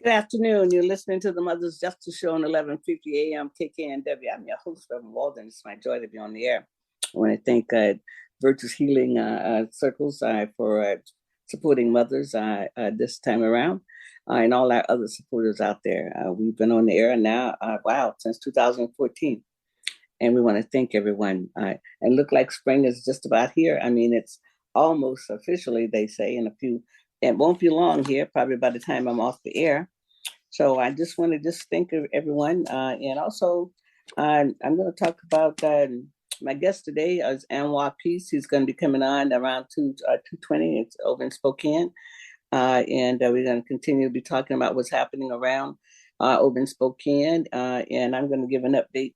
Good afternoon. You're listening to the Mother's Justice Show on 11:50 a.m. KKNW. I'm your host, Reverend Walden. It's my joy to be on the air. I want to thank Virtuous Healing Circles for supporting mothers this time around, and all our other supporters out there. We've been on the air now, since 2014. And we want to thank everyone. And look like spring is just about here. I mean, it's almost officially, they say, it won't be long here, probably by the time I'm off the air. So I just want to thank everyone. And also, I'm going to talk about my guest today is Anwar Peace. He's going to be coming on around 2:20. It's over in Spokane. And we're going to continue to be talking about what's happening around over in Spokane. And I'm going to give an update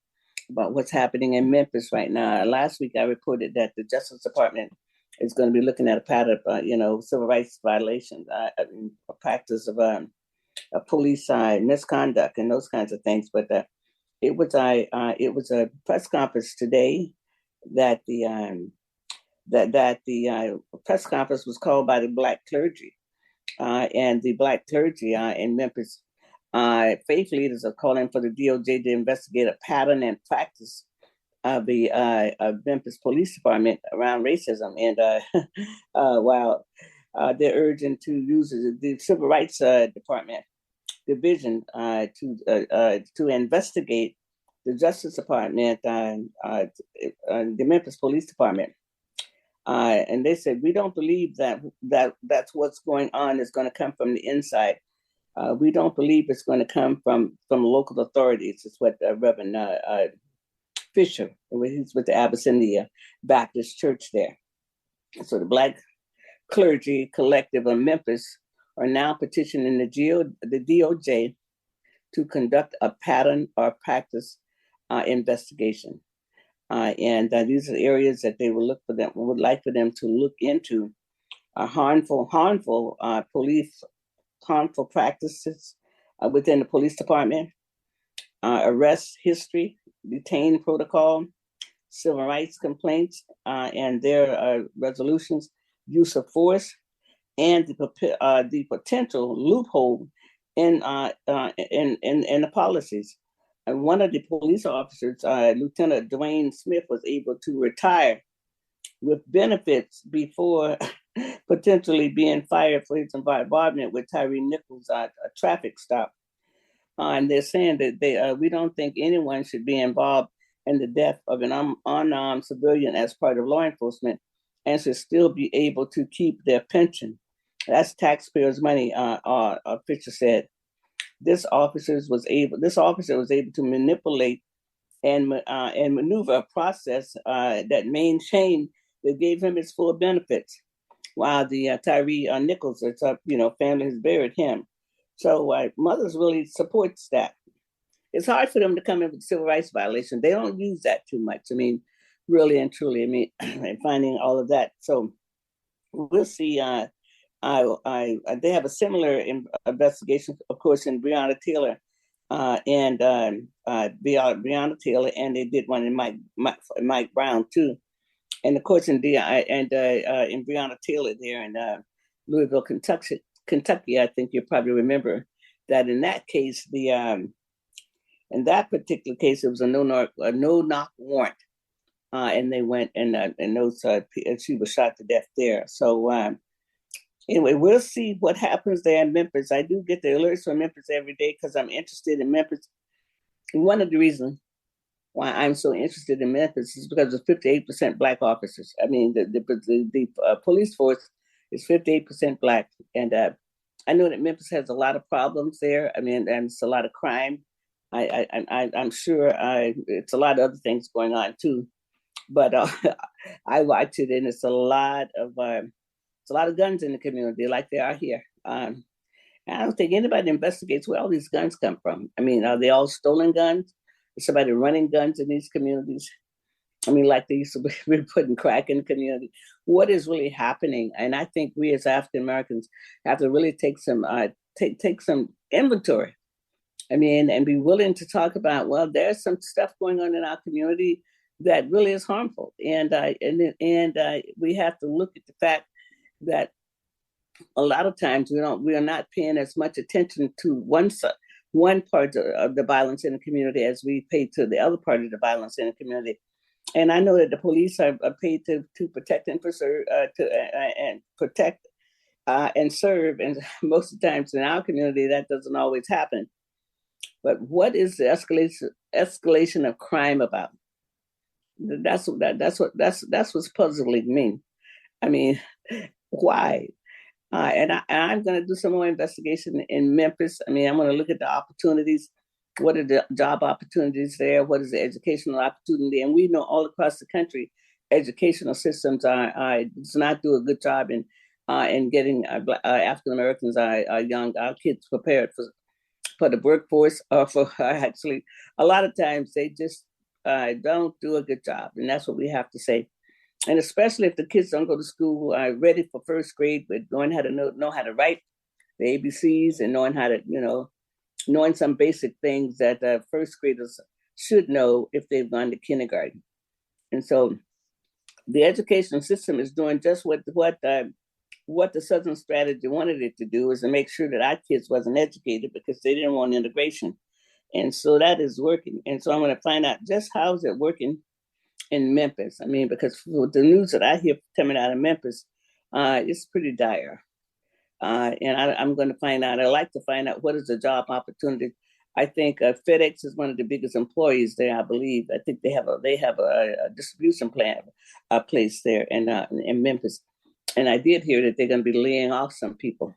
about what's happening in Memphis right now. Last week, I reported that the Justice Department is going to be looking at a pattern of, civil rights violations, a practice of police misconduct and those kinds of things. But it was a press conference today that the press conference was called by the Black clergy, and the Black clergy in Memphis. Faith leaders are calling for the DOJ to investigate a pattern and practice of the Memphis Police Department around racism. And while they're urging to use the Civil Rights Department division to investigate the Justice Department, the Memphis Police Department. And they said, we don't believe that's what's going on is going to come from the inside. We don't believe it's going to come from local authorities. It's what Reverend Fisher, he's with the Abyssinia Baptist Church there. So the Black Clergy Collective of Memphis are now petitioning the DOJ to conduct a pattern or practice investigation. And these are areas that they would like for them to look into harmful practices within the police department, arrest history, detain protocol, civil rights complaints, and their resolutions, use of force, and the potential loophole in the policies. And one of the police officers, Lieutenant Dwayne Smith, was able to retire with benefits before potentially being fired for his involvement with Tyree Nichols' a traffic stop. And they're saying that we don't think anyone should be involved in the death of an unarmed civilian as part of law enforcement and should still be able to keep their pension. That's taxpayers' money, Fisher said. This officer was able to manipulate and maneuver a process that maintained that gave him his full benefits, while the Tyree Nichols, family has buried him. So Mothers really supports that. It's hard for them to come in with civil rights violations. They don't use that too much. I mean, really and truly. I mean, and finding all of that. So we'll see. They have a similar investigation, of course, in Breonna Taylor and Breonna Taylor, and they did one in Mike Brown too. And of course, in Breonna Taylor there in Louisville, Kentucky, I think you probably remember that in that case, in that particular case, it was a no-knock warrant, and they went and she was shot to death there. So anyway, we'll see what happens there in Memphis. I do get the alerts from Memphis every day because I'm interested in Memphis. And one of the reasons why I'm so interested in Memphis is because of 58% Black officers. I mean, the police force is 58% Black. And I know that Memphis has a lot of problems there. I mean, and it's a lot of crime. I'm sure it's a lot of other things going on too. But I watch it, and it's a lot of guns in the community, like there are here. I don't think anybody investigates where all these guns come from. I mean, are they all stolen guns? Is somebody running guns in these communities? I mean, like they used to be putting crack in the community. What is really happening? And I think we as African Americans have to really take some inventory. I mean, and be willing to talk about, well, there's some stuff going on in our community that really is harmful, and we have to look at the fact that a lot of times we are not paying as much attention to one part of the violence in the community as we pay to the other part of the violence in the community. And I know that the police are paid to protect and preserve, and protect and serve. And most of the times in our community, that doesn't always happen. But what is the escalation of crime about? That's what's puzzling me. I mean, why? I'm going to do some more investigation in Memphis. I mean, I'm going to look at the opportunities. What are the job opportunities there? What is the educational opportunity? And we know all across the country, educational systems does not do a good job in getting African Americans, our kids prepared for the workforce, or for actually a lot of times they just don't do a good job, and that's what we have to say. And especially if the kids don't go to school ready for first grade, but knowing how to know how to write the ABCs and knowing how to knowing some basic things that first graders should know if they've gone to kindergarten. And so the education system is doing just what the Southern Strategy wanted it to do, is to make sure that our kids wasn't educated because they didn't want integration. And so that is working. And so I'm going to find out just how is it working in Memphis. I mean, because the news that I hear coming out of Memphis, it's pretty dire. And I'm going to find out. I like to find out what is the job opportunity. I think FedEx is one of the biggest employees there. I believe. I think they have a distribution plant place there in Memphis, and I did hear that they're going to be laying off some people.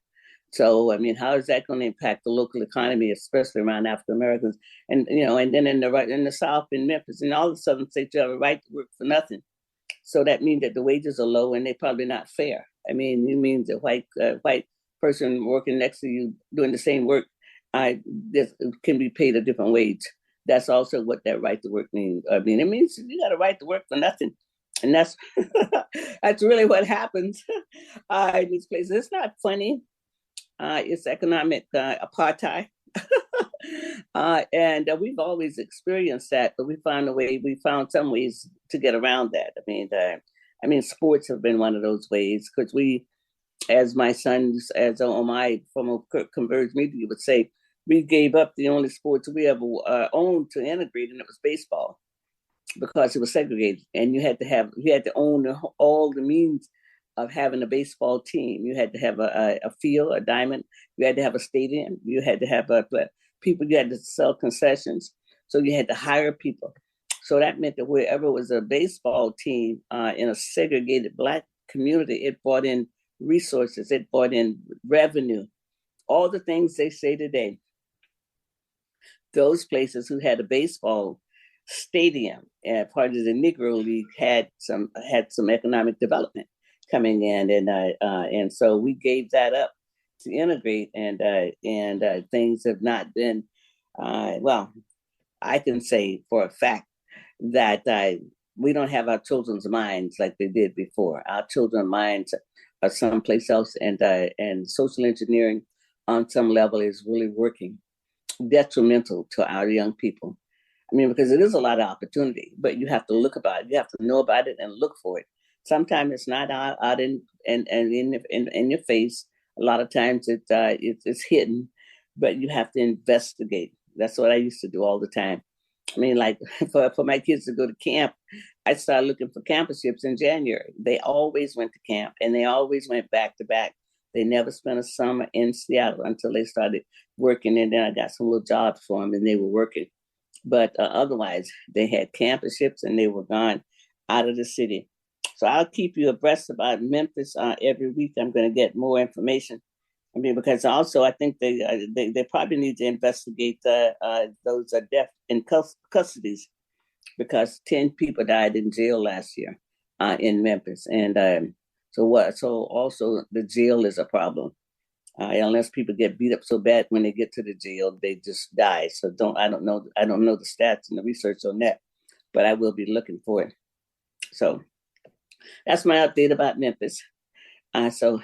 So I mean, how is that going to impact the local economy, especially around African Americans? And and then in the South, in Memphis, and all the southern states, you have a right to work for nothing. So that means that the wages are low and they're probably not fair. I mean, it means a white person working next to you doing the same work can be paid a different wage. That's also what that right to work means. I mean, it means you got a right to work for nothing. And that's that's really what happens in these places. It's not funny. It's economic apartheid. And we've always experienced that, but we found some ways to get around that. I mean, sports have been one of those ways, because we, as my sons, as on my former Converge media would say, we gave up the only sports we ever owned to integrate, and it was baseball, because it was segregated, and you had to own all the means of having a baseball team. You had to have a field, a diamond. You had to have a stadium. You had to have people. You had to sell concessions. So you had to hire people. So that meant that wherever was a baseball team in a segregated Black community, it brought in resources. It brought in revenue. All the things they say today. Those places who had a baseball stadium and part of the Negro League had some economic development coming in, and so we gave that up to integrate, and things have not been well. I can say for a fact that we don't have our children's minds like they did before. Our children's minds are someplace else, and social engineering on some level is really working detrimental to our young people. I mean, because it is a lot of opportunity, but you have to look about it. You have to know about it and look for it. Sometimes it's not out in your face. A lot of times it's hidden, but you have to investigate. That's what I used to do all the time. I mean, like for my kids to go to camp, I started looking for camperships in January. They always went to camp, and they always went back to back. They never spent a summer in Seattle until they started working, and then I got some little jobs for them, and they were working. But otherwise, they had camperships, and they were gone out of the city. So I'll keep you abreast about Memphis every week. I'm going to get more information. I mean, because also I think they probably need to investigate those deaths in custodies, because 10 people died in jail last year in Memphis, and so also the jail is a problem. Unless people get beat up so bad when they get to the jail, they just die. So I don't know the stats and the research on that, but I will be looking for it. So that's my update about Memphis. So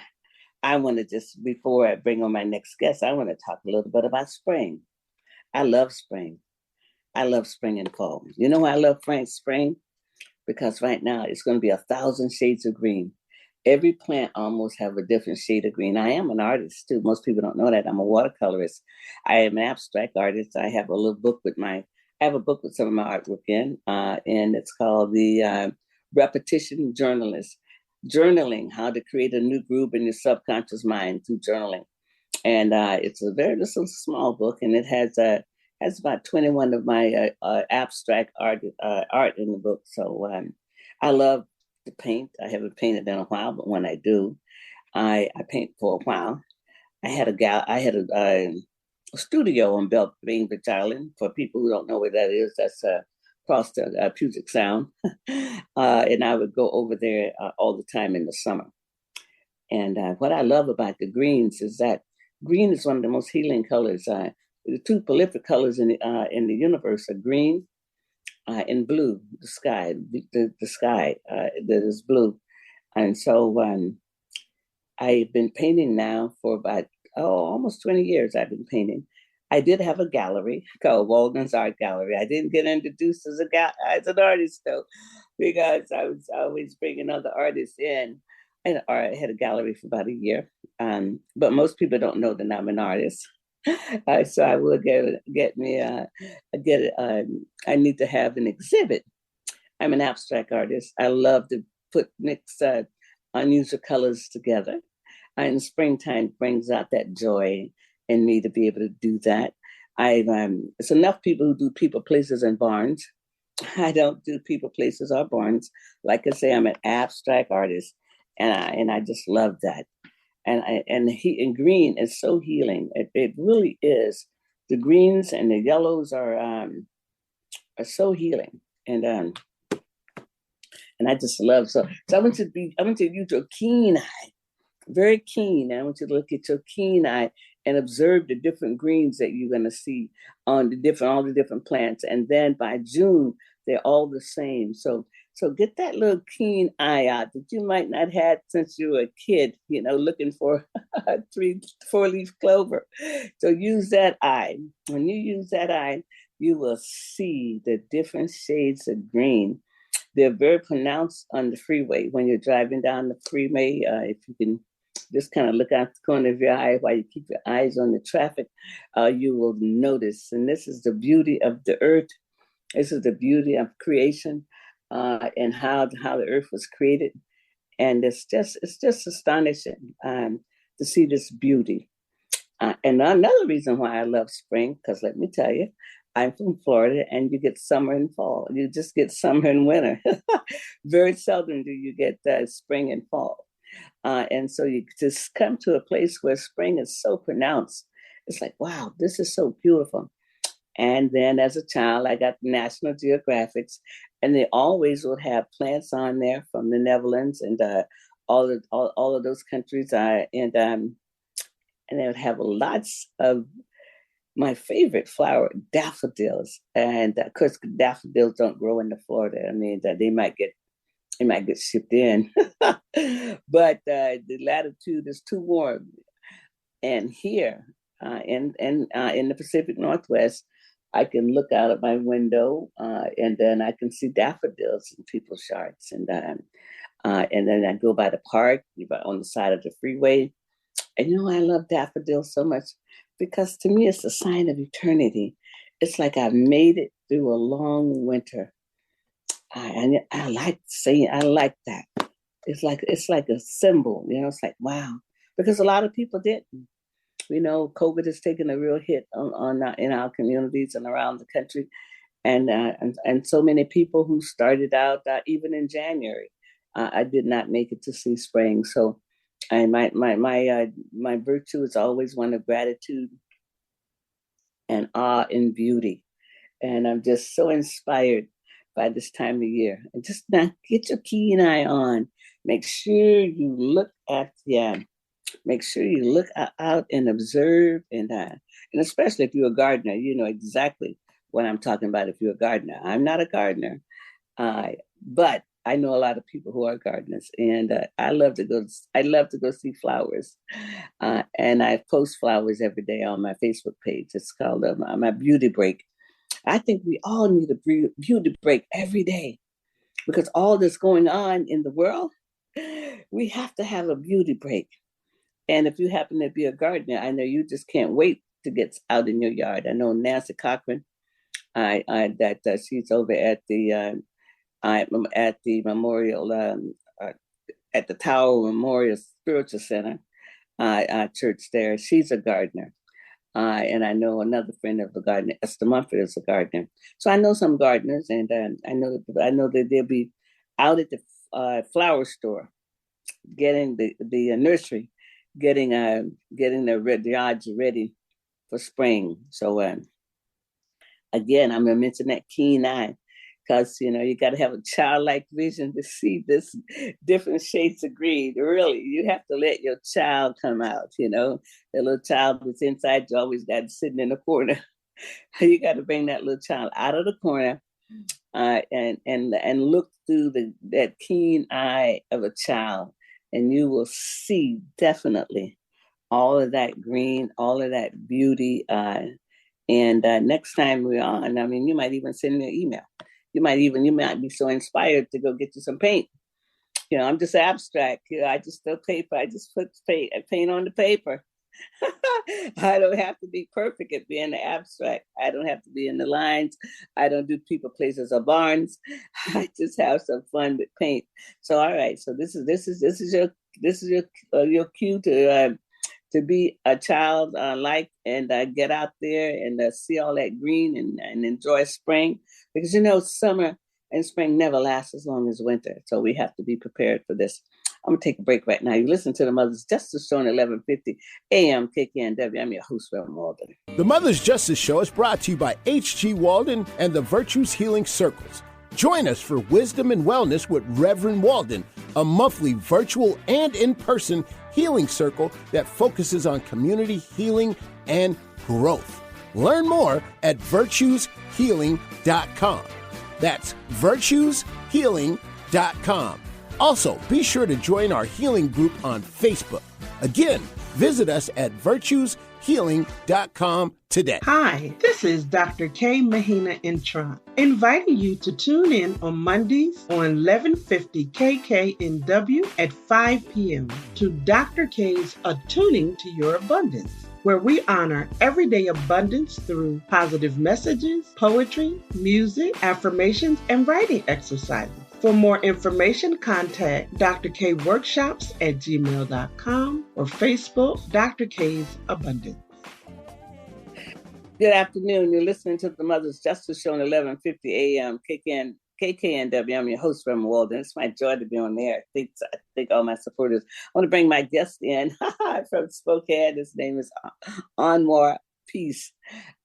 I want to just, before I bring on my next guest, I want to talk a little bit about spring. I love spring. I love spring and fall. You know why I love spring? Because right now it's going to be 1,000 shades of green. Every plant almost have a different shade of green. I am an artist too. Most people don't know that. I'm a watercolorist. I am an abstract artist. I have a little book with I have a book with some of my artwork in, and it's called the Repetition Journalist, Journaling: How to Create a New Groove in Your Subconscious Mind Through Journaling. And it's a very little small book, and it has about 21 of my abstract art in the book. So I love to paint. I haven't painted in a while, but when I do, I paint for a while. I had a studio on Bainbridge Island. For people who don't know where that is, that's across the Puget Sound, and I would go over there all the time in the summer. And what I love about the greens is that green is one of the most healing colors. The two prolific colors in the universe are green and blue. The sky, the sky that is blue. And so I've been painting now for about almost 20 years. I've been painting. I did have a gallery called Walden's Art Gallery. I didn't get introduced as an artist though, because I was always bringing other artists in. And I had a gallery for about a year, but most people don't know that I'm an artist. So I will get me I need to have an exhibit. I'm an abstract artist. I love to mix unusual colors together. And springtime brings out that joy in me to be able to do that. It's enough people who do people, places, and barns. I don't do people, places, or barns. Like I say, I'm an abstract artist, and I just love that. And green is so healing. It really is. The greens and the yellows are so healing, and I just love so I want to use your keen eye, very keen. I want you to look at your keen eye and observe the different greens that you're going to see on all the different plants. And then by June, they're all the same. So get that little keen eye out that you might not have since you were a kid, looking for 4-leaf clover. So use that eye. When you use that eye, you will see the different shades of green. They're very pronounced on the freeway. When you're driving down the freeway, if you can just kind of look out the corner of your eye while you keep your eyes on the traffic, you will notice. And this is the beauty of the earth. This is the beauty of creation, and how the earth was created. And it's just astonishing to see this beauty. And another reason why I love spring, because let me tell you, I'm from Florida, and you get summer and fall. You just get summer and winter. Very seldom do you get spring and fall. And so you just come to a place where spring is so pronounced. It's like, wow, this is so beautiful. And then as a child, I got National Geographics, and they always would have plants on there from the Netherlands and all of those countries. And they would have lots of my favorite flower, daffodils. And of course, daffodils don't grow in Florida. I mean, they might get shipped in, but the latitude is too warm. And here in the Pacific Northwest, I can look out of my window, and then I can see daffodils in people's yards, and then I go by the park, on the side of the freeway. And I love daffodils so much because to me it's a sign of eternity. It's like I've made it through a long winter. And I like saying I like that. It's like a symbol, It's like, wow, because a lot of people didn't. COVID has taken a real hit on in our communities and around the country, and so many people who started out even in January, I did not make it to see spring. So, and my virtue is always one of gratitude and awe and beauty, and I'm just so inspired by this time of year. And just now, get your keen eye on. Make sure you look out and observe, and especially if you're a gardener, you know exactly what I'm talking about. If you're a gardener, I'm not a gardener, but I know a lot of people who are gardeners, and I love to go see flowers, and I post flowers every day on my Facebook page. It's called my beauty break. I think we all need a beauty break every day, because all that's going on in the world, we have to have a beauty break. And if you happen to be a gardener, I know you just can't wait to get out in your yard. I know Nancy Cochran, she's over at the Memorial, at the Tower Memorial Spiritual Center, church there. She's a gardener. And I know another friend of the gardener, Esther Mumford, is a gardener. So I know some gardeners, and I know that they'll be out at the flower store, getting the nursery, getting the yards ready for spring. So again, I'm gonna mention that keen eye, because you got to have a childlike vision to see this different shades of green. Really, you have to let your child come out. The little child that's inside you always got sitting in the corner. You got to bring that little child out of the corner, and look through that keen eye of a child, and you will see definitely all of that green, all of that beauty. And next time we're on, I mean, you might even send me an email. You might be so inspired to go get you some paint. I'm just abstract. I just throw paper. I just put paint on the paper. I don't have to be perfect at being abstract. I don't have to be in the lines. I don't do people, places, or barns. I just have some fun with paint. So all right. So this is your cue to be a child like, and get out there and see all that green and enjoy spring, because summer and spring never lasts as long as winter. So we have to be prepared for this. I'm gonna take a break right now. You listen to the Mother's Justice Show on 1150 AM KKNW. I'm your host, Reverend Walden. The Mother's Justice Show is brought to you by H.G. Walden and the Virtues Healing Circles. Join us for Wisdom and Wellness with Reverend Walden, a monthly virtual and in-person healing circle that focuses on community healing and growth. Learn more at virtueshealing.com. That's virtueshealing.com. Also, be sure to join our healing group on Facebook. Again, visit us at virtueshealing.com today. Hi, this is Dr. K. Mahina Intron, inviting you to tune in on Mondays on 1150 KKNW at 5 p.m. to Dr. K's Attuning to Your Abundance, where we honor everyday abundance through positive messages, poetry, music, affirmations, and writing exercises. For more information, contact Dr. K Workshops at gmail.com or Facebook, Dr. K's Abundance. Good afternoon. You're listening to the Mother's Justice Show on 1150 AM KKNW. I'm your host, Reverend Walden. It's my joy to be on there. I think all my supporters. I want to bring my guest in from Spokane. His name is Anwar Peace.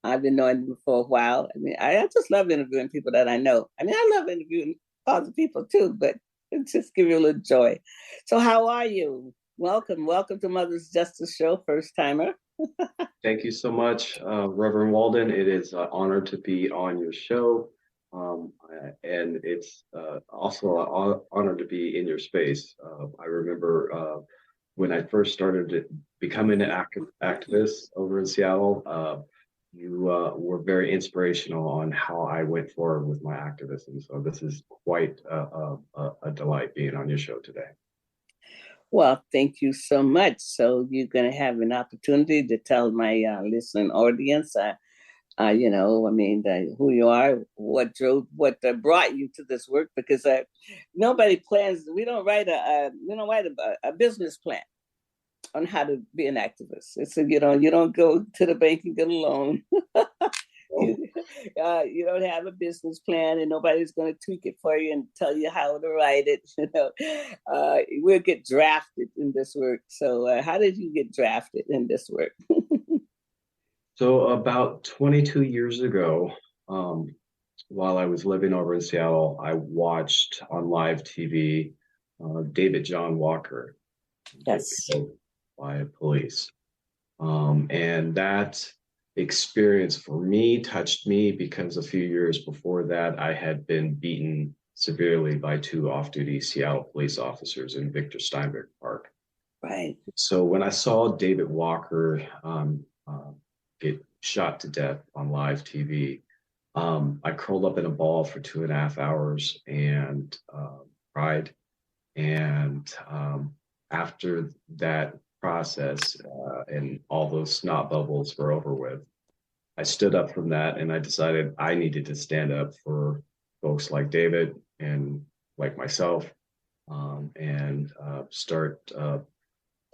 I've been knowing him for a while. I mean, I just love interviewing people that I know. I mean, I love interviewing other people too, but it just give you a little joy. So how are you? Welcome to Mother's Justice Show, first timer. Thank you so much, Reverend Walden. It is an honor to be on your show. And it's also an honor to be in your space. I remember when I first started becoming an activist over in Seattle, you were very inspirational on how I went forward with my activism. So this is quite a delight being on your show today. Well, thank you so much. So you're going to have an opportunity to tell my listening audience, who you are, what brought you to this work, because nobody plans. We don't write a business plan on how to be an activist. It's you don't go to the bank and get a loan. You don't have a business plan, and nobody's going to tweak it for you and tell you how to write it. We'll get drafted in this work. So how did you get drafted in this work? So about 22 years ago, while I was living over in Seattle, I watched on live TV David John Walker Yes. by police. And that experience for me touched me because a few years before that, I had been beaten severely by two off-duty Seattle police officers in Victor Steinberg Park. Right. So when I saw David Walker get shot to death on live TV, I curled up in a ball for 2.5 hours and cried And after that process and all those snot bubbles were over with, I stood up from that and I decided I needed to stand up for folks like David and like myself, and start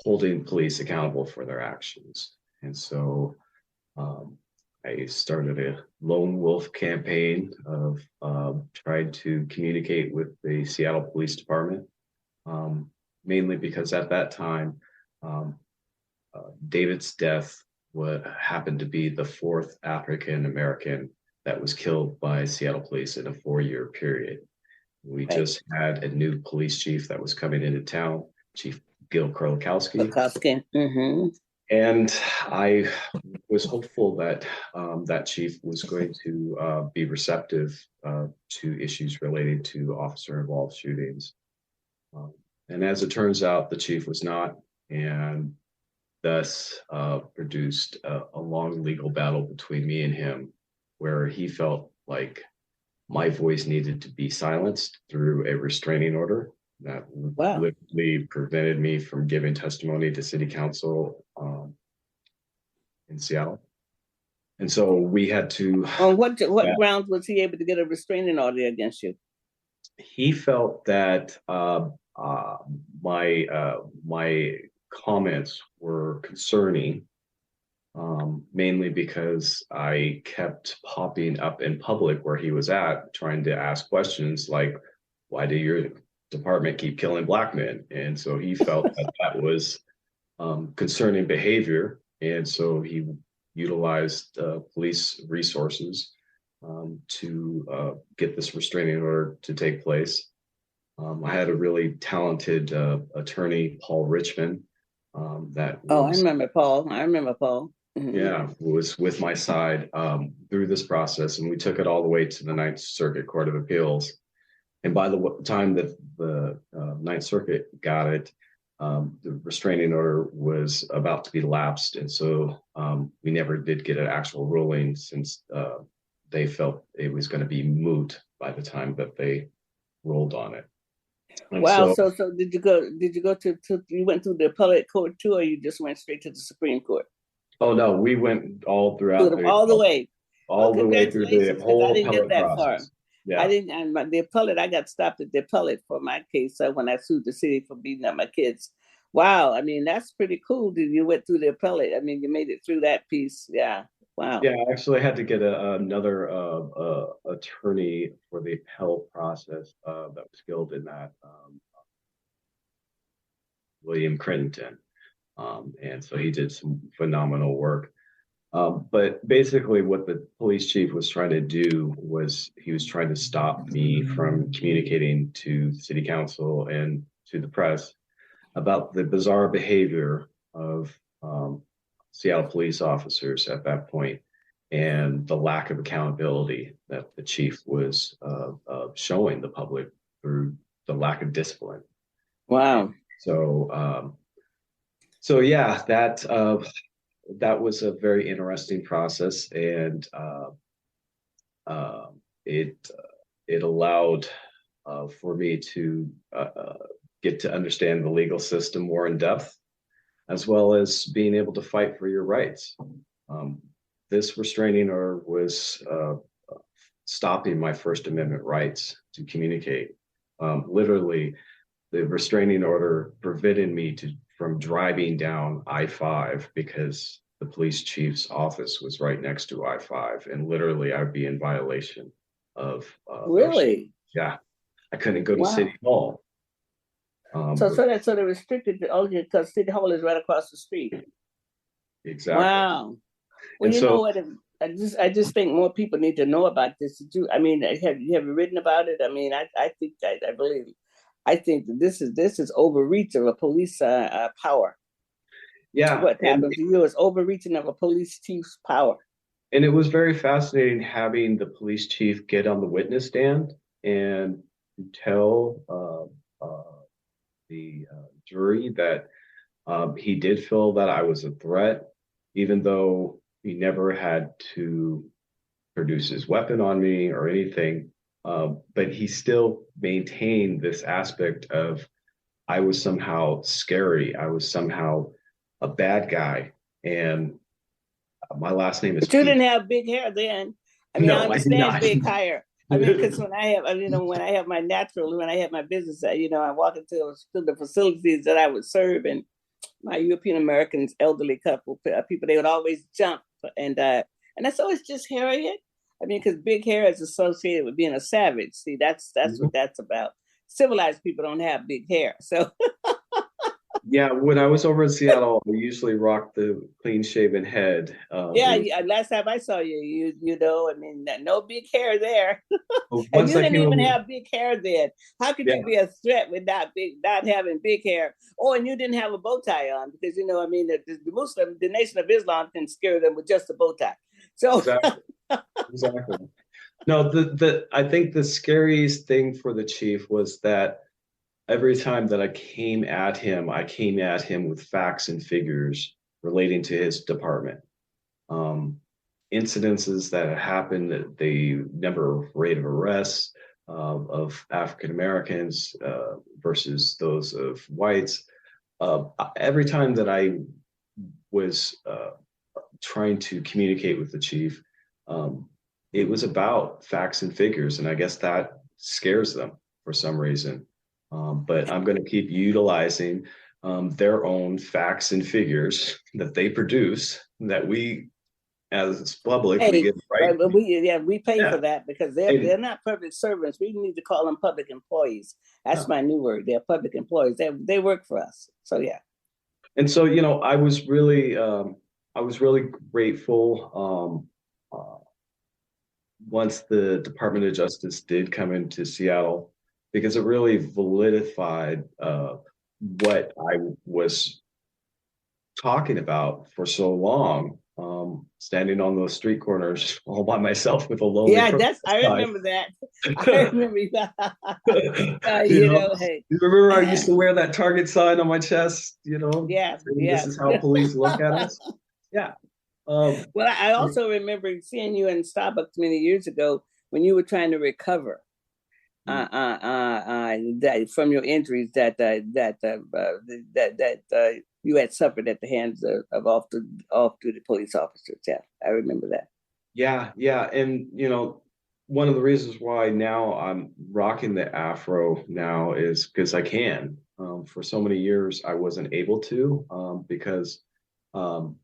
holding police accountable for their actions. And so um, I started a lone wolf campaign of trying to communicate with the Seattle Police Department, um, mainly because at that time, um, David's death what happened to be the fourth African American that was killed by Seattle police in a 4-year period. We Right. just had a new police chief that was coming into town, Chief Gil Krolikowski. Mm-hmm. And I was hopeful that that chief was going to be receptive to issues related to officer-involved shootings. And as it turns out, the chief was not, and thus produced a long legal battle between me and him, where he felt like my voice needed to be silenced through a restraining order that literally prevented me from giving testimony to city council in Seattle. And so we had to. On what grounds was he able to get a restraining order against you? He felt that my comments were concerning, mainly because I kept popping up in public where he was at, trying to ask questions like, why do your department keep killing Black men? And so he felt that that was concerning behavior. And so he utilized police resources to get this restraining order to take place. I had a really talented attorney, Paul Richmond, that was, I remember Paul. Mm-hmm. Yeah, was with my side through this process, and we took it all the way to the Ninth Circuit Court of Appeals. And by the time that the Ninth Circuit got it, the restraining order was about to be lapsed, and so we never did get an actual ruling, since they felt it was going to be moot by the time that they ruled on it. And wow. So did you go to you went through the appellate court too, or you just went straight to the Supreme Court? Oh no, we went all throughout all the way through the whole appellate process. Yeah. I didn't. The appellate, I got stopped at the appellate for my case when I sued the city for beating up my kids. Wow, I mean, that's pretty cool that you went through the appellate. I mean, you made it through that piece. Yeah, wow. Yeah, I actually had to get another attorney for the appellate process that was skilled in that, William Crittenden. And so he did some phenomenal work. But basically what the police chief was trying to do was he was trying to stop me from communicating to city council and to the press about the bizarre behavior of Seattle police officers at that point, and the lack of accountability that the chief was showing the public through the lack of discipline. Wow. And so yeah, that was a very interesting process, and it allowed for me to get to understand the legal system more in depth, as well as being able to fight for your rights. This restraining order was stopping my First Amendment rights to communicate. Literally, the restraining order prevented me from driving down I-5 because the police chief's office was right next to I-5, and literally I'd be in violation of. Really? Yeah, I couldn't go to City Hall. So they restricted only because City Hall is right across the street. Exactly. Wow. Well, you know what? I just think more people need to know about this. I mean, have you written about it? I mean, I think I believe. I think that this is overreach of a police power. Yeah. What happened to you is overreaching of a police chief's power. And it was very fascinating having the police chief get on the witness stand and tell the jury that he did feel that I was a threat, even though he never had to produce his weapon on me or anything. But he still maintained this aspect of I was somehow scary. I was somehow a bad guy. And my last name is But you Peace. didn't have big hair then. I mean, I No, I did understand not. big hair. I mean, because when I have, when I have my natural, when I have my business, I walk into the facilities that I would serve, and my European Americans, elderly couple, people, they would always jump, and that's always just Harriet. I mean, because big hair is associated with being a savage. See, that's what that's about. Civilized people don't have big hair, so Yeah, when I was over in Seattle, we usually rocked the clean shaven head. yeah. Last time I saw you, I mean, no big hair there. And Once you I didn't came even over, have big hair then. How could yeah, you be a threat with not having big hair? Oh, and you didn't have a bow tie on because I mean, the Nation of Islam can scare them with just a bow tie. So exactly, exactly. No, the I think the scariest thing for the chief was that every time that I came at him with facts and figures relating to his department. Um, Incidences that had happened, that the number of rate of arrests of African Americans versus those of whites. Every time that I was trying to communicate with the chief, um, it was about facts and figures, and I guess that scares them for some reason. But I'm going to keep utilizing their own facts and figures that they produce that we, as public, we hey, get right. but we pay Yeah, for that because they're and, not public servants. We need to call them public employees. yeah. That's my new word. They're public employees. They work for us. So yeah. And so I was really grateful once the Department of Justice did come into Seattle, because it really validified what I was talking about for so long, standing on those street corners all by myself with a lonely Yeah, protest I sign. remember that. I remember that. You know, Hey. you remember I used to wear that Target sign on my chest, Yeah, saying this yeah. is how police look at us. Yeah. Well, I also remember seeing you in Starbucks many years ago when you were trying to recover from your injuries that you had suffered at the hands of off-duty police officers. Yeah, I remember that. yeah, yeah. And one of the reasons why now I'm rocking the afro now is because I can. For so many years I wasn't able to, um, because of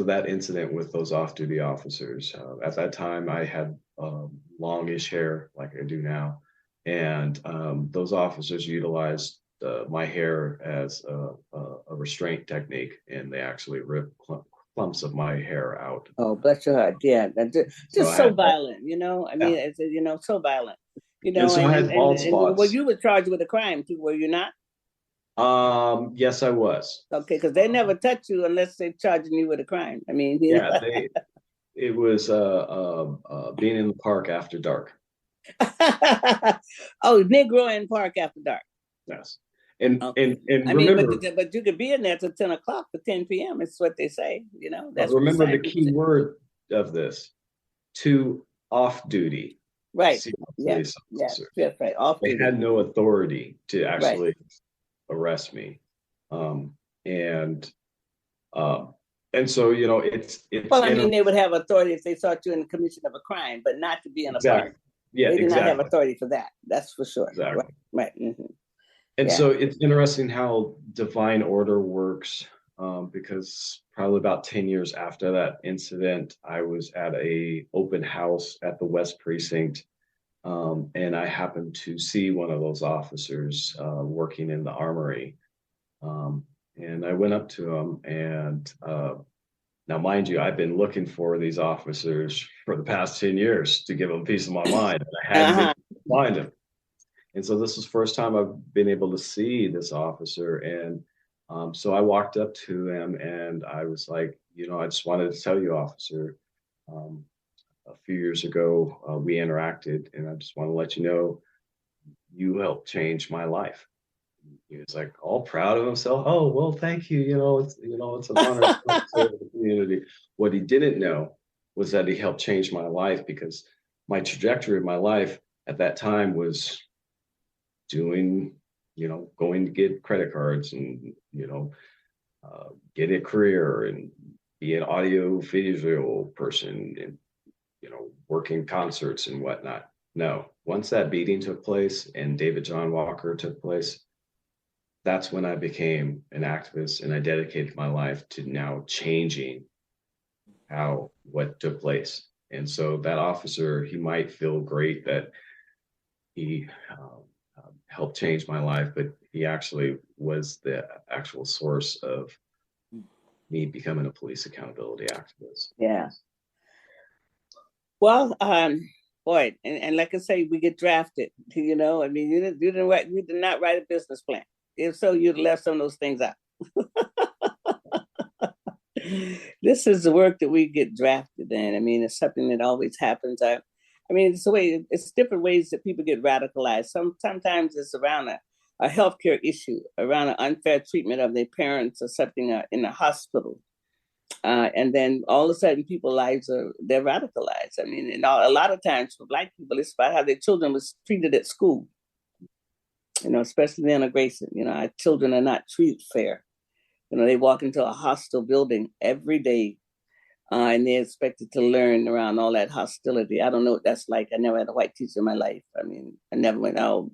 that incident with those off-duty officers. At that time, I had longish hair like I do now, and those officers utilized my hair as a restraint technique, and they actually ripped clumps of my hair out. Oh, bless your heart. Yeah, So just I so had, violent. I yeah, mean, it's so violent. and so I had bald Well, spots. you were charged with a crime too, were you not? Yes, I was. Okay, because they never touch you unless they're charging you with a crime. I mean, Yeah, it was being in the park after dark. Oh, Negro in Park after dark. Yes. And Okay. and I mean, remember, but you could be in there till 10 o'clock for 10 p.m. It's what they say. but That's what the remember the sign people key say. word of this: to off-duty Right. Seattle Yeah. police Yeah. officers. That's right. Off They duty. had no authority to Right. actually arrest me, um, and um, and so it's Well, I mean, they would have authority if they sought you in the commission of a crime, but not to be in a exactly, park. yeah, They do not have exactly, authority for that. That's for sure. Right. exactly. Right. Mm-hmm. And Yeah. so it's interesting how divine order works, because probably about 10 years after that incident, I was at a open house at the West Precinct, and I happened to see one of those officers working in the armory. Um, and I went up to him, and now, mind you, I've been looking for these officers for the past 10 years to give them a piece of my mind, and I hadn't been Uh-huh. able to find them. And so this is the first time I've been able to see this officer. And so I walked up to him and I was like, I just wanted to tell you, officer, um, a few years ago, we interacted, and I just want to let you know you helped change my life. He was like all proud of himself. Oh, well, thank you. It's an honor to serve the community. What he didn't know was that he helped change my life, because my trajectory of my life at that time was doing going to get credit cards and, get a career and be an audio visual person and, working concerts and whatnot. No, once that beating took place and David John Walker took place, that's when I became an activist and I dedicated my life to now changing what took place. And so that officer, he might feel great that he helped change my life, but he actually was the actual source of me becoming a police accountability activist. Yeah. Well, boy, and like I say, we get drafted. I mean, you did not write a business plan. If so, you'd left some of those things out. This is the work that we get drafted in. I mean, it's something that always happens. I mean, it's different ways that people get radicalized. Sometimes it's around a healthcare issue, around an unfair treatment of their parents or something in a hospital. And then all of a sudden, people's lives they're radicalized. I mean, and a lot of times for Black people, it's about how their children was treated at school. Especially the integration. Our children are not treated fair. They walk into a hostile building every day, and they're expected to learn around all that hostility. I don't know what that's like. I never had a white teacher in my life. I mean, I never went out.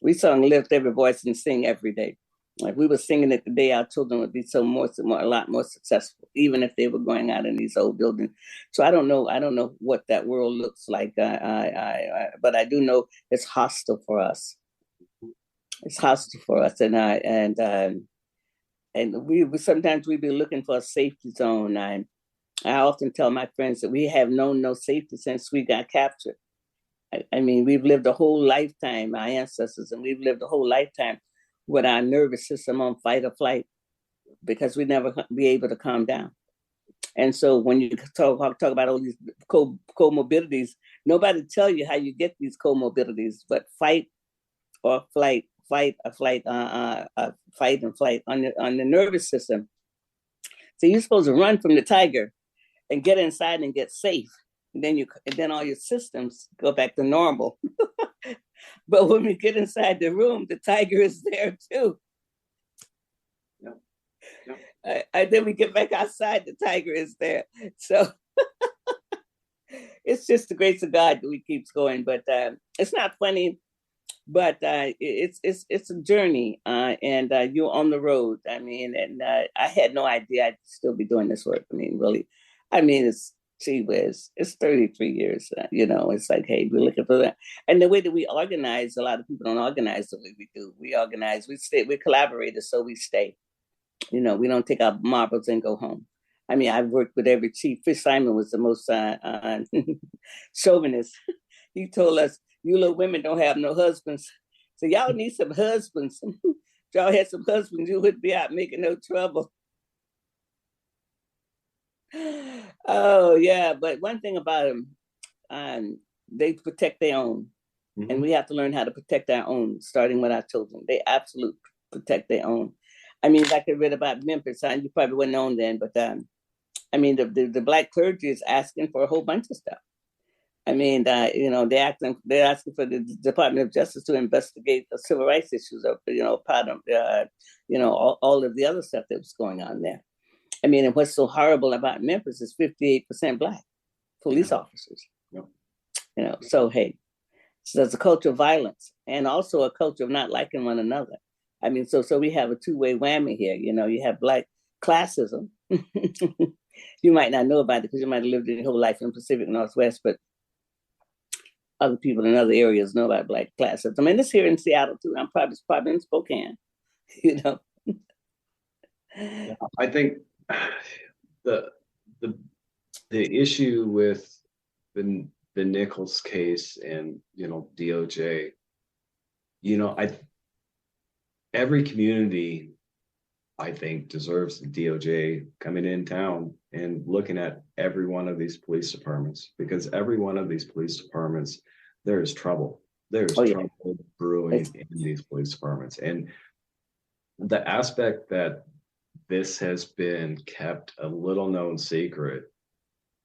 We sung Lift Every Voice and Sing every day. Like we were singing it the day our children would be a lot more successful, even if they were going out in these old buildings. So I don't know what that world looks like. But I do know it's hostile for us. It's hostile for us, and we sometimes we be looking for a safety zone. I often tell my friends that we have known no safety since we got captured. I mean, we've lived a whole lifetime, our ancestors, and we've lived a whole lifetime with our nervous system on fight or flight because we never be able to calm down. And so when you talk about all these comorbidities, nobody tell you how you get these comorbidities, but fight or flight. Fight and flight on the nervous system. So you're supposed to run from the tiger and get inside and get safe. And then all your systems go back to normal. But when we get inside the room, the tiger is there too. Yep. And then we get back outside, the tiger is there. So it's just the grace of God that we keeps going. But it's not funny. But it's a journey, and you're on the road. I mean, and I had no idea I'd still be doing this work. I mean, really, it's 33 years. It's like, hey, we're looking for that. And the way that we organize, a lot of people don't organize the way we do. We organize, we stay, we're collaborators, so we stay. We don't take our marbles and go home. I mean, I've worked with every chief. Fish Simon was the most chauvinist. He told us, you little women don't have no husbands. So y'all need some husbands. If y'all had some husbands, you wouldn't be out making no trouble. Oh, yeah. But one thing about them, they protect their own. Mm-hmm. And we have to learn how to protect our own, starting with our children. They absolutely protect their own. I mean, like I read about Memphis, you probably wouldn't know then, but the Black clergy is asking for a whole bunch of stuff. I mean, they're asking for the Department of Justice to investigate the civil rights issues of, part of, all of the other stuff that was going on there. I mean, and what's so horrible about Memphis is 58% Black police officers. Yeah. So, hey, so there's a culture of violence and also a culture of not liking one another. I mean, so we have a two-way whammy here. You have Black classism. You might not know about it because you might have lived your whole life in the Pacific Northwest, but other people in other areas know about Black classism. I mean, it's here in Seattle too. I'm probably in Spokane, Yeah, I think the issue with the Nichols case and DOJ, every community I think deserves the DOJ coming in town and looking at every one of these police departments, because every one of these police departments, there is trouble. There's trouble brewing in these police departments. And the aspect that this has been kept a little known secret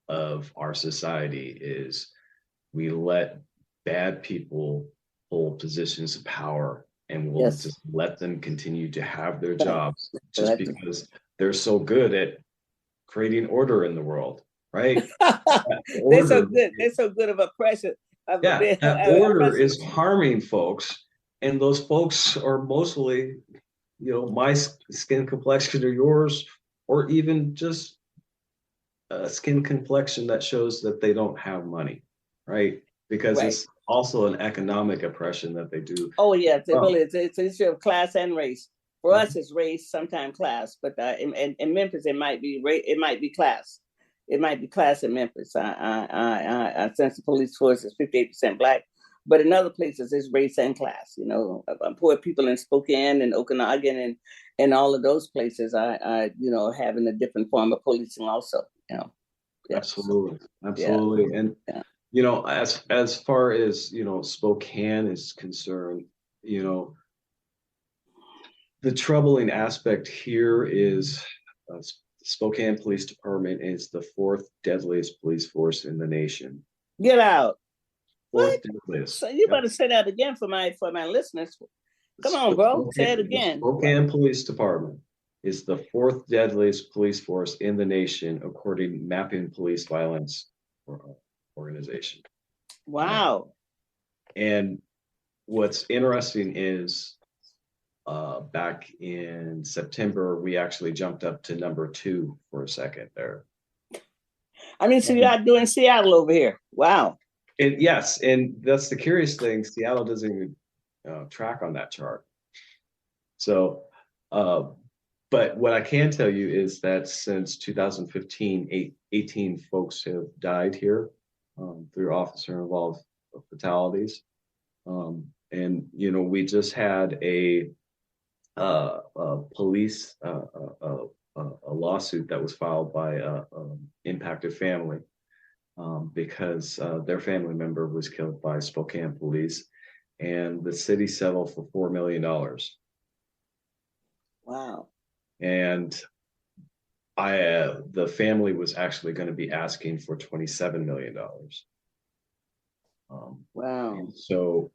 of our society is we let bad people hold positions of power and we'll Yes. just let them continue to have their Right. jobs just because they're so good at creating order in the world, right? They're so Order, good. They're so good of oppression. yeah, that order Oppression. is harming folks, and those folks are mostly, my skin complexion or yours, or even just a skin complexion that shows that they don't have money, right? Because Right. it's also an economic oppression that they do. Oh yes, it Well, really is. It's an issue of class and race. For us, it's race, sometimes class, but in Memphis, it might be it might be class. It might be class in Memphis. Since the police force is 58% black, but in other places, it's race and class. Poor people in Spokane and Okanagan and all of those places are having a different form of policing also. Yeah. absolutely, Yeah. absolutely, and Yeah. as far as Spokane is concerned, the troubling aspect here is Spokane Police Department is the fourth deadliest police force in the nation. Get out. Fourth What? deadliest. So you better say that again for my listeners. Come on, bro. Say it again. The Spokane Police Department is the fourth deadliest police force in the nation, according to Mapping Police Violence Organization. Wow. And what's interesting is back in September, we actually jumped up to number 2 for a second there. I mean, so you're doing Seattle over here. Wow. And yes, and that's the curious thing. Seattle doesn't even track on that chart. So, but what I can tell you is that since 2015, 18 folks have died here through officer-involved fatalities. And, we just had a police a lawsuit that was filed by a impacted family because their family member was killed by Spokane police, and the city settled for $4 million. Wow. And the family was actually going to be asking for $27 million. Wow. So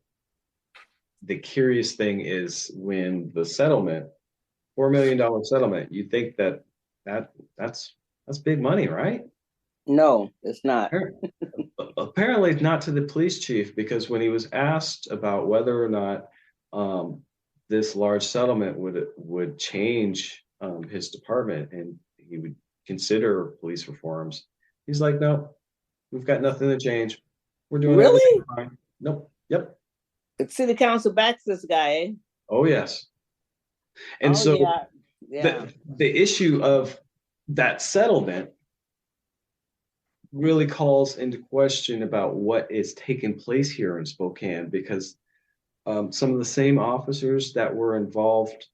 the curious thing is when the settlement, $4 million settlement, you think that's big money, right? No, it's not. Apparently not to the police chief, because when he was asked about whether or not this large settlement would change his department and he would consider police reforms, he's like, no, we've got nothing to change. We're doing really fine. Nope. Yep. The city council backs this guy, eh? Oh yes. And so yeah. The issue of that settlement really calls into question about what is taking place here in Spokane, because some of the same officers that were involved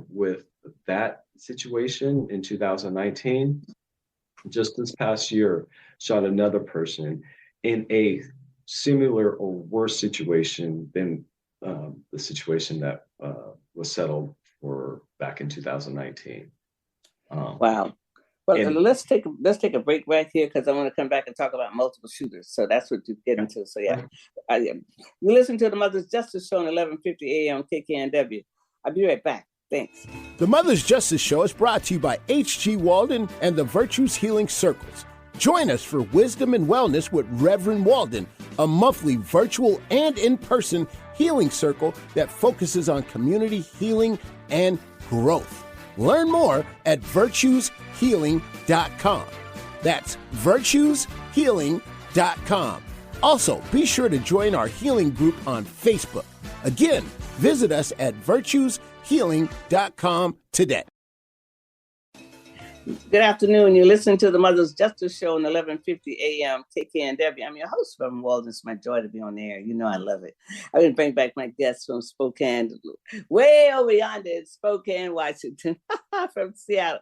with that situation in 2019, just this past year, shot another person in a similar or worse situation than the situation that was settled for back in 2019. Wow. Well, let's take a break right here, because I want to come back and talk about multiple shooters. So that's what you get into. So yeah, you listen to the Mother's Justice Show on 1150 AM KKNW. I'll be right back. Thanks. The Mother's Justice Show is brought to you by H.G. Walden and the Virtues Healing Circles. Join us for Wisdom and Wellness with Reverend Walden, a monthly virtual and in-person healing circle that focuses on community healing and growth. Learn more at virtueshealing.com. That's virtueshealing.com. Also, be sure to join our healing group on Facebook. Again, visit us at virtueshealing.com today. Good afternoon. You're listening to the Mother's Justice Show on 1150 AM KKNW. I'm your host, Reverend Walden. It's my joy to be on air. You know I love it. I'm going to bring back my guests from Spokane, way over yonder in Spokane, Washington, from Seattle.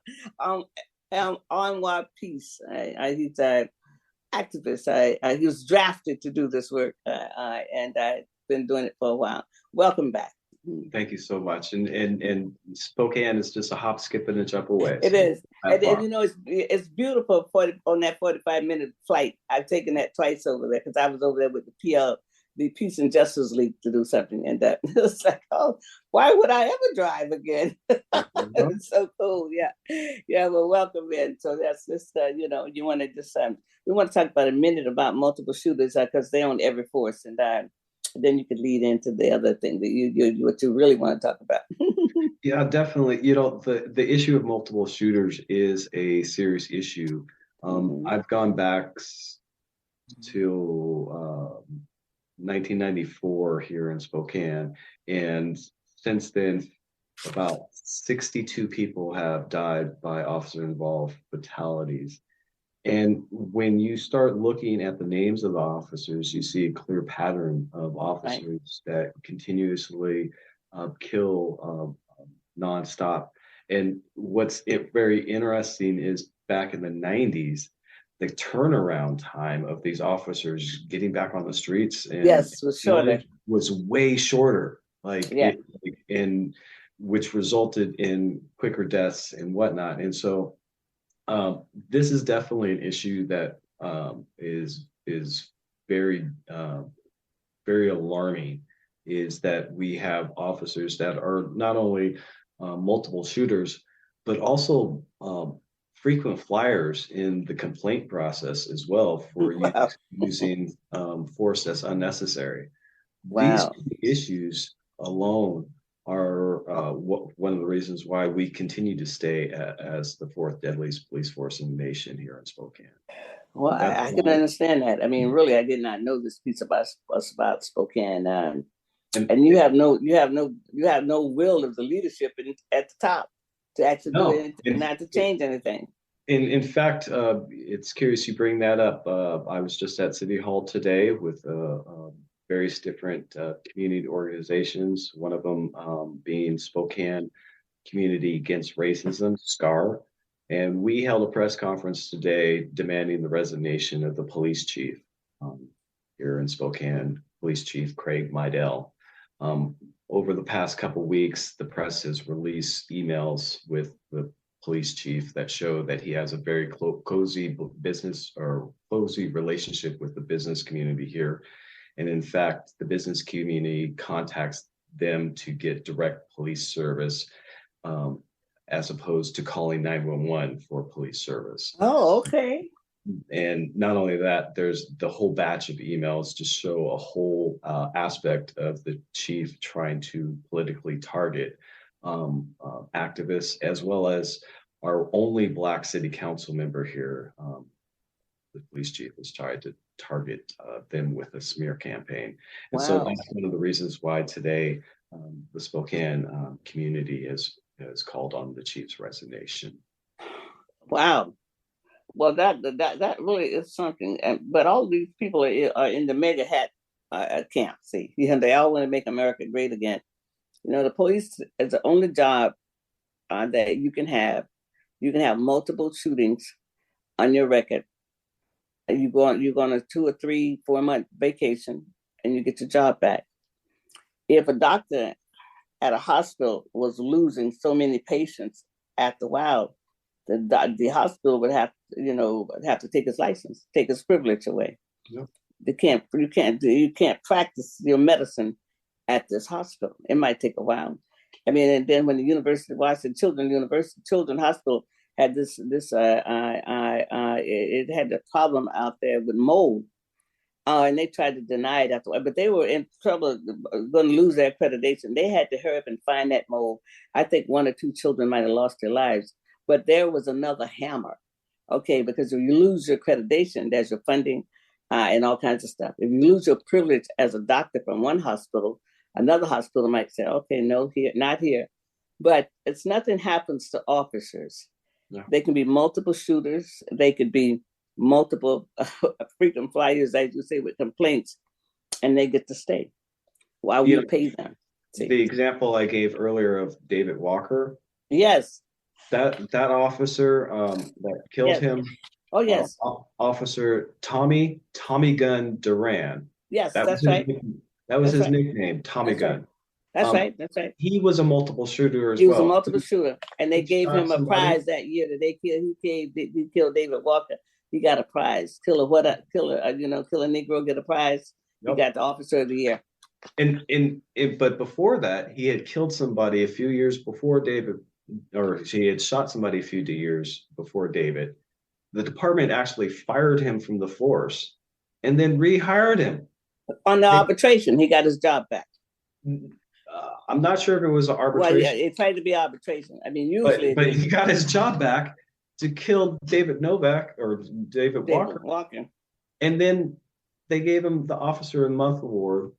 Anwar Peace. He's an activist. He was drafted to do this work, and I've been doing it for a while. Welcome back. Thank you so much. And Spokane is just a hop, skip, and a jump away. It is. And it's beautiful on that 45-minute flight. I've taken that twice over there, because I was over there with the the Peace and Justice League to do something, and that it's like, oh, why would I ever drive again? It's so cool, yeah, yeah. Well, welcome in. So that's just you want to just we want to talk about a minute about multiple shooters because they're on every force, and then you could lead into the other thing that you what you really want to talk about. Yeah, definitely. The issue of multiple shooters is a serious issue. I've gone back to 1994 here in Spokane, and since then, about 62 people have died by officer-involved fatalities. And when you start looking at the names of the officers, you see a clear pattern of officers that continuously kill nonstop. And what's very interesting is back in the 90s, the turnaround time of these officers getting back on the streets was shorter. Was way shorter. And which resulted in quicker deaths and whatnot. And so this is definitely an issue that is very very alarming. Is that we have officers that are not only multiple shooters, but also frequent flyers in the complaint process as well for using force that's unnecessary. Wow. These issues alone are one of the reasons why we continue to stay as the fourth deadliest police force in the nation here in Spokane. Well, I can understand that. I mean, really, I did not know this piece about Spokane, and you have no will of the leadership at the top to actually do it, not to change anything. In fact, it's curious you bring that up. I was just at City Hall today with various different community organizations, one of them being Spokane Community Against Racism, SCAR. And we held a press conference today demanding the resignation of the police chief here in Spokane, Police Chief Craig Midell. Over the past couple of weeks, the press has released emails with the police chief that show that he has a very cozy business or cozy relationship with the business community here. And in fact, the business community contacts them to get direct police service as opposed to calling 911 for police service. Oh, okay. And not only that, there's the whole batch of emails to show a whole aspect of the chief trying to politically target activists, as well as our only Black city council member here. The police chief has tried to target them with a smear campaign. And so that's one of the reasons why today the Spokane community has called on the chief's resignation. Wow. Well, that really is something. But all these people are in the mega hat camp. See, they all want to make America great again. The police is the only job that you can have. You can have multiple shootings on your record. You go on a 2 or 3, 4 month vacation, and you get your job back. If a doctor at a hospital was losing so many patients after a while, the hospital would have to take his license, take his privilege away. Yep. You can't practice your medicine at this hospital. It might take a while. I mean, and then when the University of Washington Children's Hospital had it had a problem out there with mold. And they tried to deny it afterward, but they were in trouble, going to lose their accreditation. They had to hurry up and find that mold. I think 1 or 2 children might have lost their lives, but there was another hammer, okay? Because if you lose your accreditation, there's your funding and all kinds of stuff. If you lose your privilege as a doctor from one hospital, another hospital might say, okay, no, here, not here. But nothing happens to officers. Yeah. They can be multiple shooters. They could be multiple frequent flyers, as you say, with complaints, and they get to stay while we pay them. See? The example I gave earlier of David Walker. Yes. That officer that killed him. Oh, yes. Officer Tommy Gun Duran. Yes, that's right. That was his nickname, Tommy Gun. That's right. That's right. He was a multiple shooter as well. He was a multiple shooter, and they gave him a prize that year that he killed David Walker. He got a prize. Kill a Negro, get a prize. He got the Officer of the Year. But before that, he had killed somebody a few years before David, or he had shot somebody a few years before David. The department actually fired him from the force and then rehired him. On the arbitration, he got his job back. I'm not sure if it was an arbitration. Well, yeah, it tried to be arbitration. I mean, usually. But he got his job back to kill David Novak or David Walker. And then they gave him the Officer of the Month award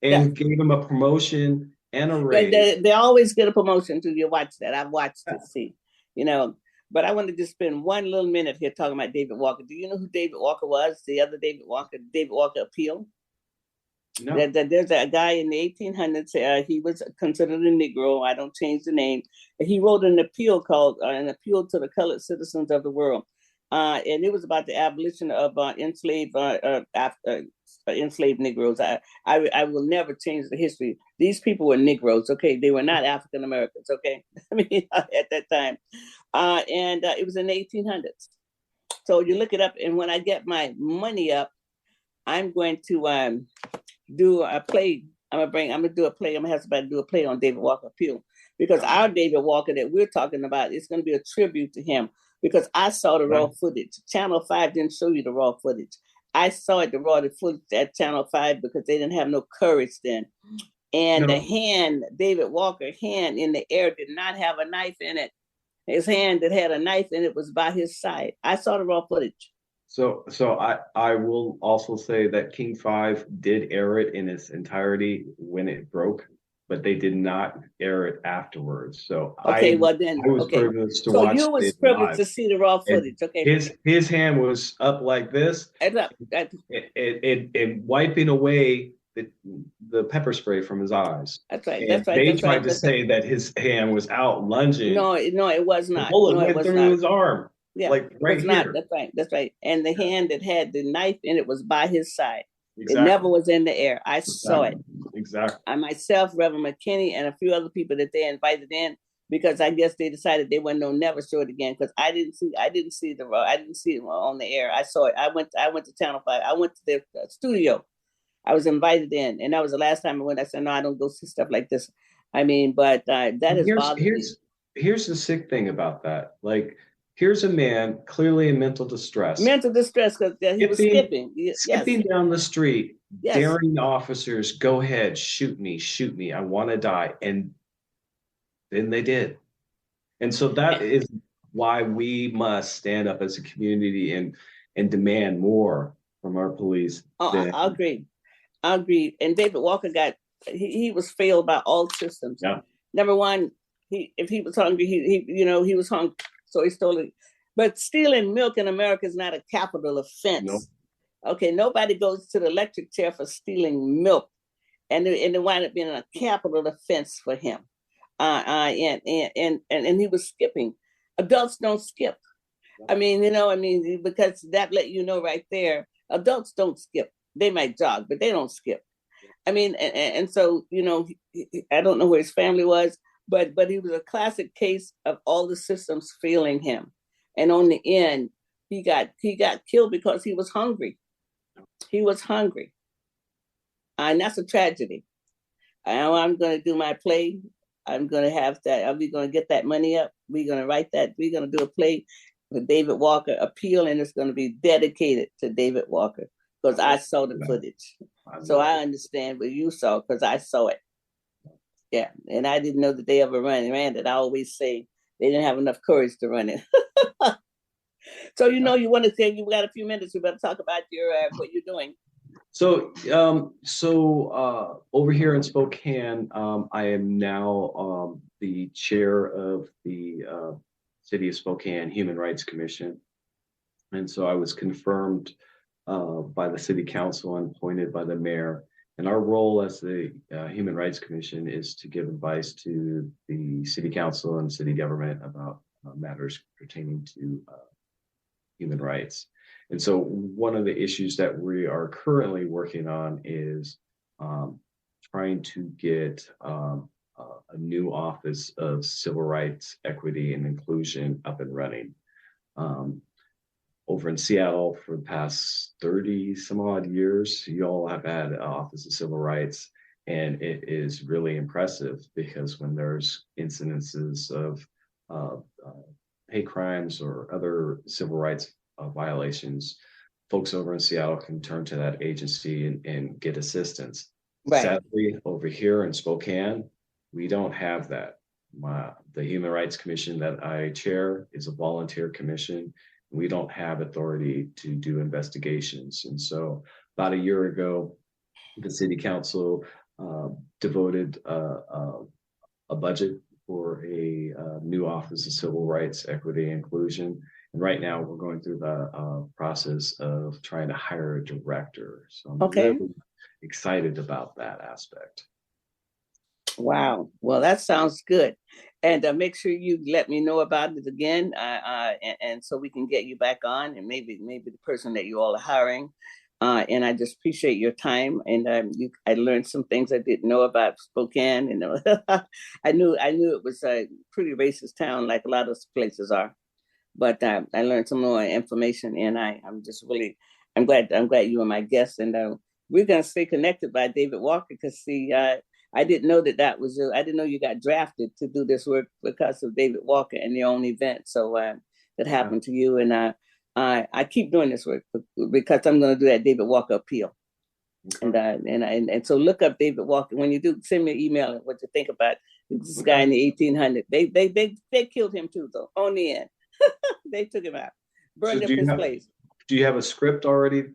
and gave him a promotion and a raise. They always get a promotion till you watch that. I've watched it, see, But I want to just spend one little minute here talking about David Walker. Do you know who David Walker was? The other David Walker appeal? No. There's a guy in the 1800s. He was considered a Negro. I don't change the name. He wrote an appeal called an appeal to the colored citizens of the world. And it was about the abolition of enslaved Negroes. I will never change the history. These people were Negroes, okay? They were not African Americans, okay? I mean, at that time. And it was in the 1800s. So you look it up, and when I get my money up, I'm going to do a play. I'm gonna do a play. I'm gonna have somebody do a play on David Walker appeal, because our David Walker that we're talking about is going to be a tribute to him. Because I saw the raw footage. Channel 5 didn't show you the raw footage. I saw the raw footage at Channel 5 because they didn't have no courage then. And the hand, David Walker's hand in the air did not have a knife in it. His hand that had a knife in it was by his side. I saw the raw footage. So I will also say that King 5 did air it in its entirety when it broke, but they did not air it afterwards. So I was privileged to watch. So you was privileged to see the raw footage. Okay. His hand was up like this. It wiping away the pepper spray from his eyes. That's right. They tried to say that his hand was out lunging. No, it was not. The bullet went through his arm. Yeah, like right here. That's right. And the hand that had the knife in it was by his side. Exactly. It never was in the air. I saw it. Exactly. I myself, Reverend McKinney, and a few other people that they invited in, because I guess they decided they weren't gonna never show it again. Because I didn't see it on the air. I saw it. I went to Channel 5. I went to their studio. I was invited in, and that was the last time I went. I said, no, I don't go see stuff like this. I mean, but that is bothered me. Here's the sick thing about that. Like, here's a man clearly in mental distress. Because he was skipping down the street, daring officers, go ahead, shoot me, I want to die. And then they did. And so that is why we must stand up as a community and demand more from our police. I agree. And David Walker he was failed by all systems. Yeah. Number one, if he was hungry, he was hungry. So he stole it. But stealing milk in America is not a capital offense. Nope. Okay, nobody goes to the electric chair for stealing milk. And it wound up being a capital offense for him. And he was skipping. Adults don't skip. I mean, because that let you know right there, adults don't skip. They might jog, but they don't skip. I mean, and so, I don't know where his family was, but he was a classic case of all the systems failing him. And on the end, he got killed because he was hungry. He was hungry. And that's a tragedy. I'm going to do my play. I'm going to have that. Are we going to get that money up? We're going to write that. We're going to do a play for David Walker appeal, and it's going to be dedicated to David Walker because I saw the footage. So I understand what you saw because I saw it. Yeah, and I didn't know that they ever ran it. I always say they didn't have enough courage to run it. So you want to say you got a few minutes. We better talk about what you're doing. So over here in Spokane, I am now the chair of the City of Spokane Human Rights Commission, and so I was confirmed by the City Council and appointed by the mayor. And our role as the Human Rights Commission is to give advice to the City Council and city government about matters pertaining to human rights. And so one of the issues that we are currently working on is trying to get a new office of civil rights, equity, and inclusion up and running. over in Seattle for the past 30 some odd years. You all have had an Office of Civil Rights, and it is really impressive because when there's incidences of uh, hate crimes or other civil rights violations, folks over in Seattle can turn to that agency and get assistance. Right. Sadly, over here in Spokane, we don't have that. The Human Rights Commission that I chair is a volunteer commission. We don't have authority to do investigations. And so about a year ago, the city council devoted a budget for a new Office of Civil Rights, Equity, and Inclusion. And right now we're going through the process of trying to hire a director. So I'm really excited about that aspect. Wow. Well, that sounds good. And make sure you let me know about it again, and so we can get you back on, and maybe the person that you all are hiring. And I just appreciate your time. And I learned some things I didn't know about Spokane. And I knew it was a pretty racist town, like a lot of places are. But I learned some more information, and I'm glad you were my guest. And we're gonna stay connected by David Walker, because see, I didn't know that was I didn't know you got drafted to do this work because of David Walker and your own event. So that happened to you, and I keep doing this work because I'm going to do that David Walker appeal. And so look up David Walker. When you do, send me an email and what you think about this guy in the 1800s. They killed him too, though. On the end, they took him out, burned up his place. Do you have a script already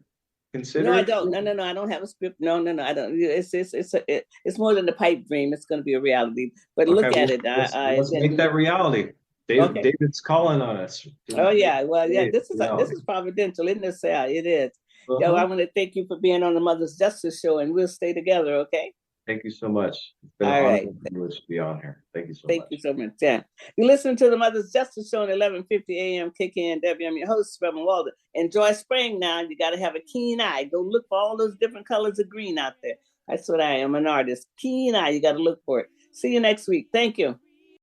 considered? No, I don't. No, I don't have a script. No, I don't. It's more than a pipe dream. It's going to be a reality. But look at it. Let's make that reality. David's calling on us. Oh yeah, well yeah. This is providential, isn't it, Sal? It is. Yo, I want to thank you for being on the Mother's Justice Show, and we'll stay together, okay? Thank you so much. It's been an honor to be on here. Thank you so much. Thank you so much. Yeah. You listen to the Mother's Justice Show at 11:50 a.m. KKNW. I'm your host, Reverend Walden. Enjoy spring now. You got to have a keen eye. Go look for all those different colors of green out there. That's what I am, an artist. Keen eye. You got to look for it. See you next week. Thank you.